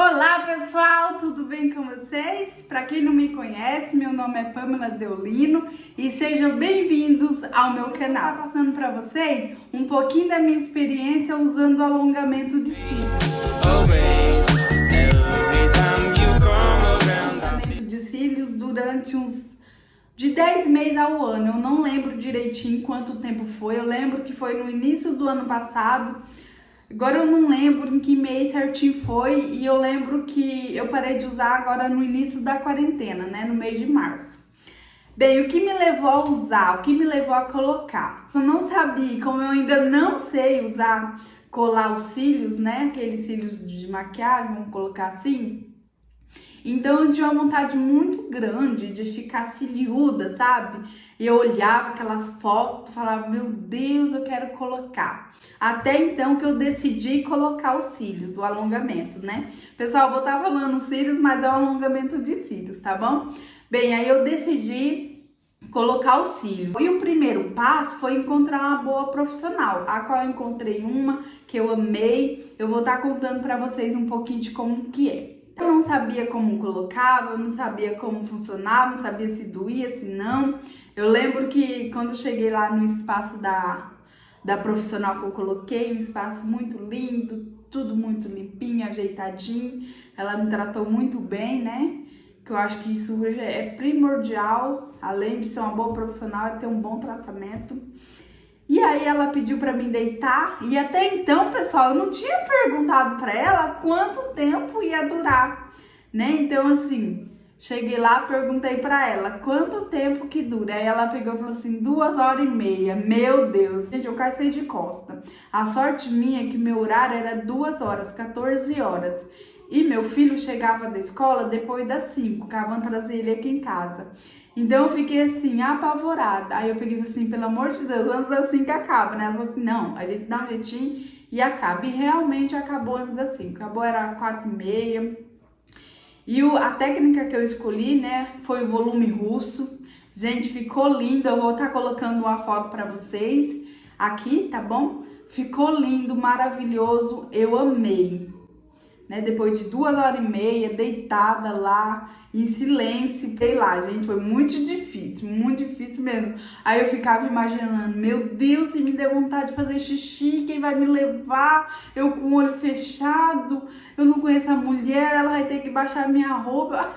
Olá pessoal, tudo bem com vocês? Para quem não me conhece, meu nome é Pamela Deolino e sejam bem-vindos ao meu canal. Estou passando para vocês um pouquinho da minha experiência usando o alongamento de cílios. Alongamento de cílios durante de 10 meses ao ano. Eu não lembro direitinho quanto tempo foi, eu lembro que foi no início do ano passado. Agora eu não lembro em que mês certinho foi e eu lembro que eu parei de usar agora no início da quarentena, né, no mês de março. Bem, o que me levou a usar, o que me levou a colocar? Eu não sabia, como eu ainda não sei usar, colar os cílios, né, aqueles cílios de maquiagem, vamos colocar assim. Então eu tinha uma vontade muito grande de ficar ciliuda, sabe? E eu olhava aquelas fotos, falava, meu Deus, eu quero colocar. Até então que eu decidi colocar os cílios, o alongamento, né? Pessoal, eu vou estar falando os cílios, mas é o alongamento de cílios, tá bom? Bem, aí eu decidi colocar os cílios. E o primeiro passo foi encontrar uma boa profissional, a qual eu encontrei uma que eu amei. Eu vou estar contando para vocês um pouquinho de como que é. Eu não sabia como colocava, eu não sabia como funcionava, não sabia se doía, se não. Eu lembro que quando eu cheguei lá no espaço da profissional que eu coloquei, um espaço muito lindo, tudo muito limpinho, ajeitadinho. Ela me tratou muito bem, né? Que eu acho que isso é primordial, além de ser uma boa profissional, é ter um bom tratamento. E aí ela pediu para mim deitar e até então, pessoal, eu não tinha perguntado para ela quanto tempo ia durar, né? Então assim, cheguei lá, perguntei para ela quanto tempo que dura. Aí ela pegou e falou assim, 2h30. Meu Deus, gente, eu caí de costa. A sorte minha é que meu horário era 2 horas, 14 horas. E meu filho chegava da escola depois das 5, que estavam trazer ele aqui em casa. Então eu fiquei assim, apavorada. Aí eu peguei e falei assim, pelo amor de Deus, antes das 5 acaba, né? Ela falou assim, não, a gente dá um jeitinho e acaba. E realmente acabou antes das 5. Acabou, era 4h30. E a técnica que eu escolhi, né, foi o volume russo. Gente, ficou lindo. Eu vou estar colocando uma foto para vocês aqui, tá bom? Ficou lindo, maravilhoso. Eu amei. Né, depois de 2h30 deitada lá em silêncio, sei lá, gente, foi muito difícil mesmo. Aí eu ficava imaginando, meu Deus, se me der vontade de fazer xixi, quem vai me levar? Eu com o olho fechado, eu não conheço a mulher, ela vai ter que baixar minha roupa.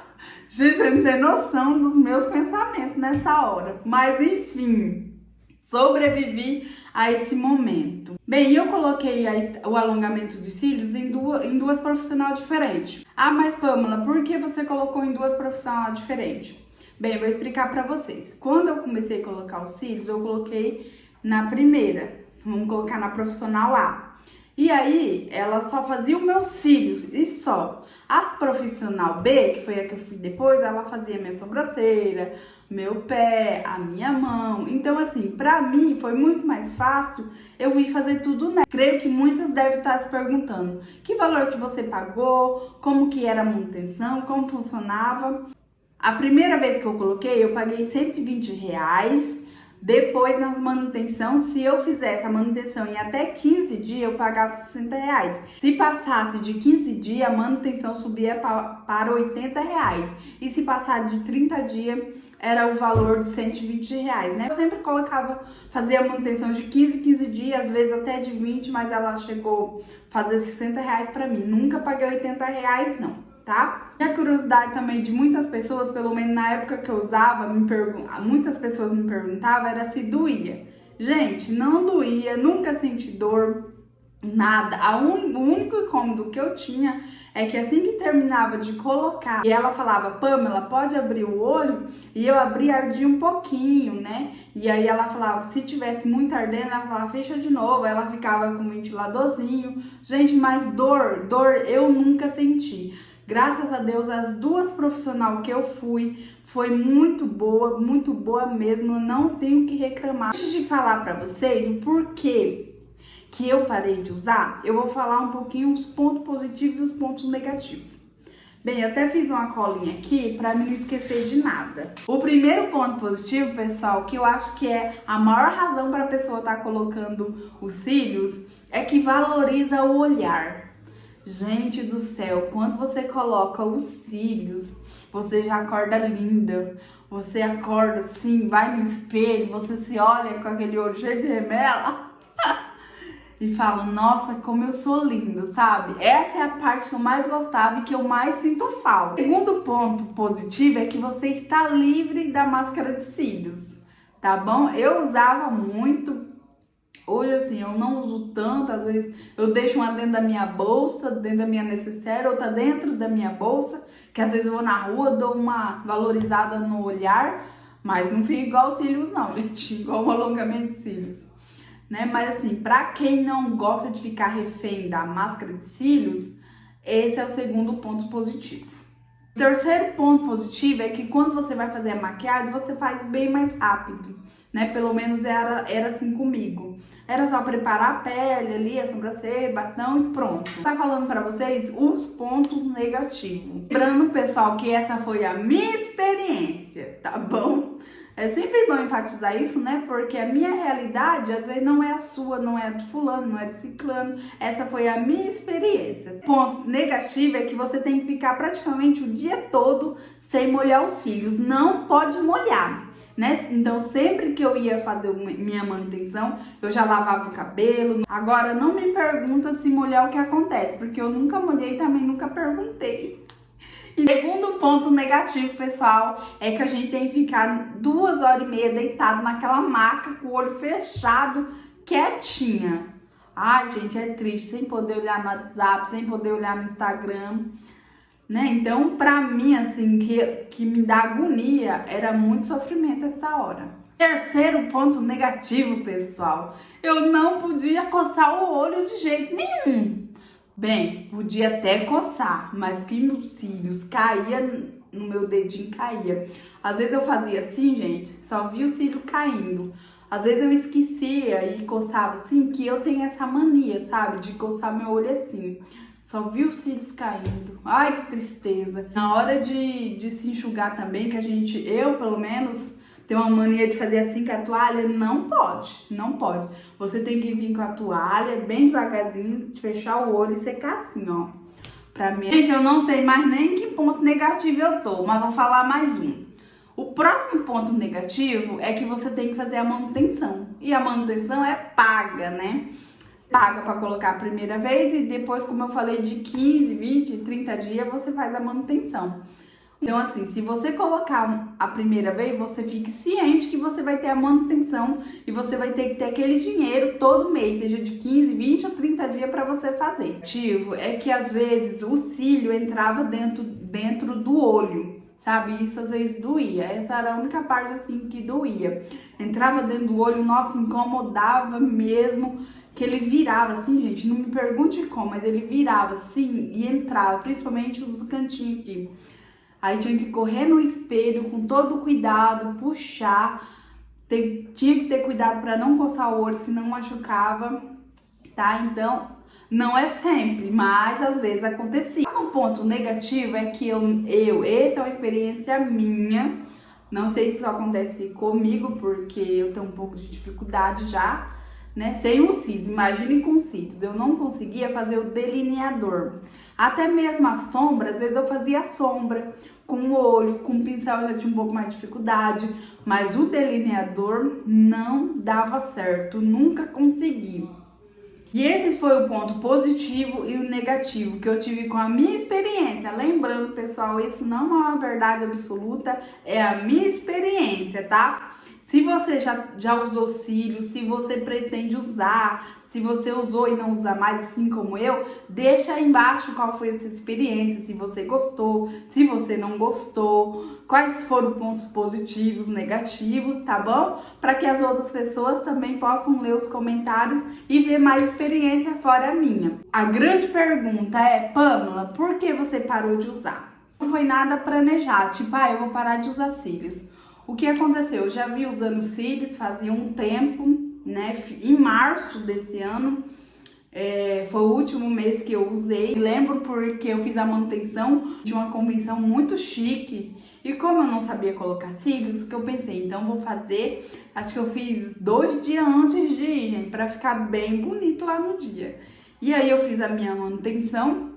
Gente, você não tem noção dos meus pensamentos nessa hora. Mas enfim, sobrevivi a esse momento. Bem, eu coloquei o alongamento de cílios em duas profissionais diferentes. Ah, mas Pamela, por que você colocou em duas profissionais diferentes? Bem, eu vou explicar pra vocês. Quando eu comecei a colocar os cílios, eu coloquei na primeira. Vamos colocar na profissional A. E aí, ela só fazia os meus cílios e só. A profissional B, que foi a que eu fui depois, ela fazia minha sobrancelha, meu pé, a minha mão. Então, assim, pra mim foi muito mais fácil eu ir fazer tudo nela. Creio que muitas devem estar se perguntando que valor que você pagou, como que era a manutenção, como funcionava. A primeira vez que eu coloquei, eu paguei R$120. Depois, na manutenção, se eu fizesse a manutenção em até 15 dias, eu pagava R$60. Se passasse de 15 dias, a manutenção subia para R$80. E se passar de 30 dias, era o valor de R$120, né? Eu sempre fazia a manutenção de 15 dias, às vezes até de 20, mas ela chegou a fazer R$60 para mim. Nunca paguei R$80, não, tá? E a curiosidade também de muitas pessoas, pelo menos na época que eu usava, muitas pessoas me perguntavam, era se doía. Gente, não doía, nunca senti dor, nada. O único incômodo que eu tinha é que assim que terminava de colocar, e ela falava, Pamela, pode abrir o olho? E eu abria, ardia um pouquinho, né? E aí ela falava, se tivesse muito ardendo, ela falava, fecha de novo. Ela ficava com um ventiladorzinho. Gente, mas dor eu nunca senti. Graças a Deus, as duas profissionais que eu fui foi muito boa mesmo, eu não tenho que reclamar. Antes de falar pra vocês o porquê que eu parei de usar, eu vou falar um pouquinho os pontos positivos e os pontos negativos. Bem, eu até fiz uma colinha aqui pra não esquecer de nada. O primeiro ponto positivo, pessoal, que eu acho que é a maior razão pra pessoa estar colocando os cílios, é que valoriza o olhar. Gente do céu, quando você coloca os cílios, você já acorda linda. Você acorda assim, vai no espelho, você se olha com aquele olho cheio de remela e fala, nossa, como eu sou linda, sabe? Essa é a parte que eu mais gostava e que eu mais sinto falta. O segundo ponto positivo é que você está livre da máscara de cílios, tá bom? Eu usava muito, hoje assim, eu não uso tanto, às vezes eu deixo uma dentro da minha bolsa, dentro da minha necessaire, outra dentro da minha bolsa, que às vezes eu vou na rua, dou uma valorizada no olhar, mas não fica igual os cílios não, gente, igual um alongamento de cílios. Né? Mas assim, pra quem não gosta de ficar refém da máscara de cílios, esse é o segundo ponto positivo. O terceiro ponto positivo é que quando você vai fazer a maquiagem, você faz bem mais rápido, né? Pelo menos era assim comigo. Era só preparar a pele ali, a sobrancelha, batom e pronto. Tá falando pra vocês os pontos negativos. Lembrando, pessoal, que essa foi a minha experiência, tá bom? É sempre bom enfatizar isso, né? Porque a minha realidade, às vezes, não é a sua, não é a do fulano, não é do ciclano. Essa foi a minha experiência. Ponto negativo é que você tem que ficar praticamente o dia todo sem molhar os cílios. Não pode molhar, né? Então, sempre que eu ia fazer minha manutenção, eu já lavava o cabelo. Agora, não me pergunta se molhar o que acontece, porque eu nunca molhei e também nunca perguntei. E segundo ponto negativo, pessoal, é que a gente tem que ficar 2h30 deitado naquela maca com o olho fechado, quietinha. Ai, gente, é triste, sem poder olhar no WhatsApp, sem poder olhar no Instagram, né? Então, pra mim, assim, que me dá agonia, era muito sofrimento essa hora. Terceiro ponto negativo, pessoal, eu não podia coçar o olho de jeito nenhum. Bem, podia até coçar, mas que meus cílios caía no meu dedinho, caía. Às vezes eu fazia assim, gente, só via o cílio caindo. Às vezes eu esquecia e coçava assim, que eu tenho essa mania, sabe, de coçar meu olho assim. Só vi os cílios caindo. Ai, que tristeza. Na hora de se enxugar também, que eu pelo menos, tem uma mania de fazer assim com a toalha, não pode, não pode. Você tem que vir com a toalha bem devagarzinho, fechar o olho e secar assim, ó. Pra mim, gente, eu não sei mais nem que ponto negativo eu tô, mas vou falar mais um. O próximo ponto negativo é que você tem que fazer a manutenção. E a manutenção é paga, né? Paga pra colocar a primeira vez e depois, como eu falei, de 15, 20, 30 dias você faz a manutenção. Então, assim, se você colocar a primeira vez, você fique ciente que você vai ter a manutenção e você vai ter que ter aquele dinheiro todo mês, seja de 15, 20 ou 30 dias para você fazer. O motivo é que às vezes o cílio entrava dentro do olho, sabe? Isso às vezes doía. Essa era a única parte assim que doía. Entrava dentro do olho, nossa, incomodava mesmo. Que ele virava assim, gente, não me pergunte como, mas ele virava assim e entrava, principalmente nos cantinhos aqui. Aí tinha que correr no espelho com todo cuidado, puxar. Tinha que ter cuidado para não coçar o olho, senão machucava, tá? Então, não é sempre, mas às vezes acontecia. Um ponto negativo é que essa é uma experiência minha. Não sei se isso acontece comigo, porque eu tenho um pouco de dificuldade já, né? Sem os cílios, imagine com cílios. Eu não conseguia fazer o delineador. Até mesmo a sombra, às vezes eu fazia sombra com o olho, com o pincel eu já tinha um pouco mais de dificuldade, mas o delineador não dava certo, nunca consegui. E esse foi o ponto positivo e o negativo que eu tive com a minha experiência. Lembrando, pessoal, isso não é uma verdade absoluta, é a minha experiência, tá? Se você já usou cílios, se você pretende usar, se você usou e não usa mais, assim como eu, deixa aí embaixo qual foi a sua experiência, se você gostou, se você não gostou, quais foram pontos positivos, negativos, tá bom? Para que as outras pessoas também possam ler os comentários e ver mais experiência fora a minha. A grande pergunta é, Pamela, por que você parou de usar? Não foi nada planejado, tipo, eu vou parar de usar cílios. O que aconteceu? Eu já vi usando cílios fazia um tempo, né? Em março desse ano, foi o último mês que eu usei. Lembro porque eu fiz a manutenção de uma convenção muito chique. E como eu não sabia colocar cílios, que eu pensei, então vou fazer. Acho que eu fiz 2 dias antes de ir, gente, pra ficar bem bonito lá no dia. E aí eu fiz a minha manutenção.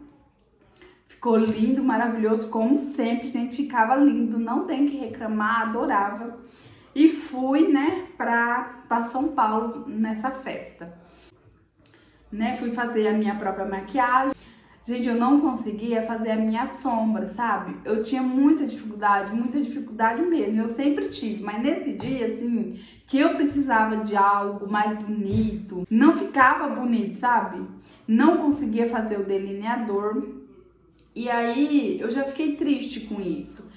Ficou lindo, maravilhoso, como sempre, gente, ficava lindo, não tem que reclamar, adorava. E fui, né, pra São Paulo nessa festa. Né, fui fazer a minha própria maquiagem. Gente, eu não conseguia fazer a minha sombra, sabe? Eu tinha muita dificuldade mesmo, eu sempre tive. Mas nesse dia, assim, que eu precisava de algo mais bonito, não ficava bonito, sabe? Não conseguia fazer o delineador. E aí, eu já fiquei triste com isso,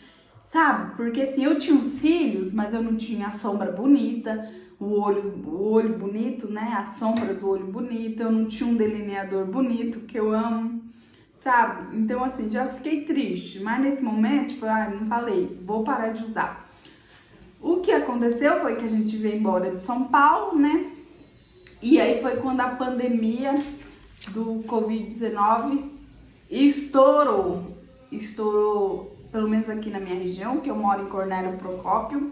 sabe? Porque assim, eu tinha os cílios, mas eu não tinha a sombra bonita, o olho bonito, né? A sombra do olho bonita, eu não tinha um delineador bonito, que eu amo, sabe? Então assim, já fiquei triste, mas nesse momento, tipo, não falei, vou parar de usar. O que aconteceu foi que a gente veio embora de São Paulo, né? E aí foi quando a pandemia do Covid-19 estourou, pelo menos aqui na minha região, que eu moro em Cornélio Procópio,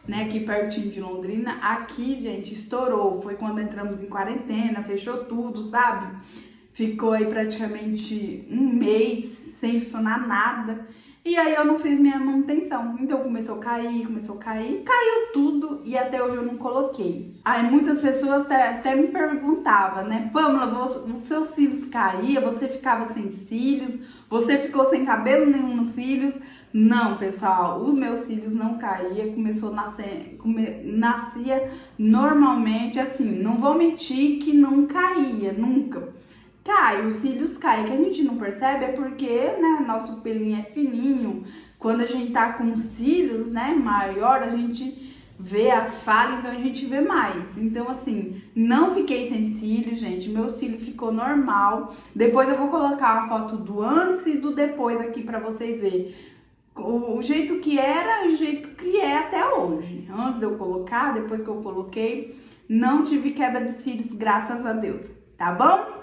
né, aqui pertinho de Londrina. Aqui, gente, estourou, foi quando entramos em quarentena, fechou tudo, sabe? Ficou aí praticamente um mês sem funcionar nada. E aí eu não fiz minha manutenção. Então começou a cair, caiu tudo e até hoje eu não coloquei. Aí muitas pessoas até me perguntavam, né? Pamela, os seus cílios caíam, você ficava sem cílios, você ficou sem cabelo nenhum nos cílios? Não, pessoal, os meus cílios não caíam, começou a nascer, nascia normalmente, assim, não vou mentir que não caía, nunca. Cai, os cílios caem, que a gente não percebe é porque, né, nosso pelinho é fininho. Quando a gente tá com os cílios, né, maior, a gente vê as falhas, então a gente vê mais. Então, assim, não fiquei sem cílios, gente, meu cílio ficou normal. Depois eu vou colocar uma foto do antes e do depois aqui pra vocês verem. O jeito que era e o jeito que é até hoje. Antes de eu colocar, depois que eu coloquei, não tive queda de cílios, graças a Deus, tá bom?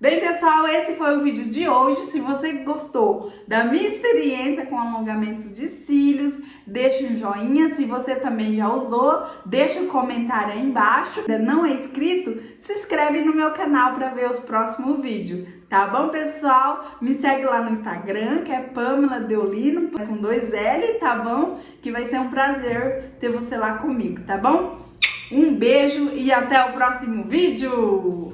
Bem, pessoal, esse foi o vídeo de hoje. Se você gostou da minha experiência com alongamento de cílios, deixa um joinha. Se você também já usou, deixa um comentário aí embaixo. Se não é inscrito, se inscreve no meu canal para ver os próximos vídeos. Tá bom, pessoal? Me segue lá no Instagram, que é Pamela Deolino, com 2 L, tá bom? Que vai ser um prazer ter você lá comigo, tá bom? Um beijo e até o próximo vídeo!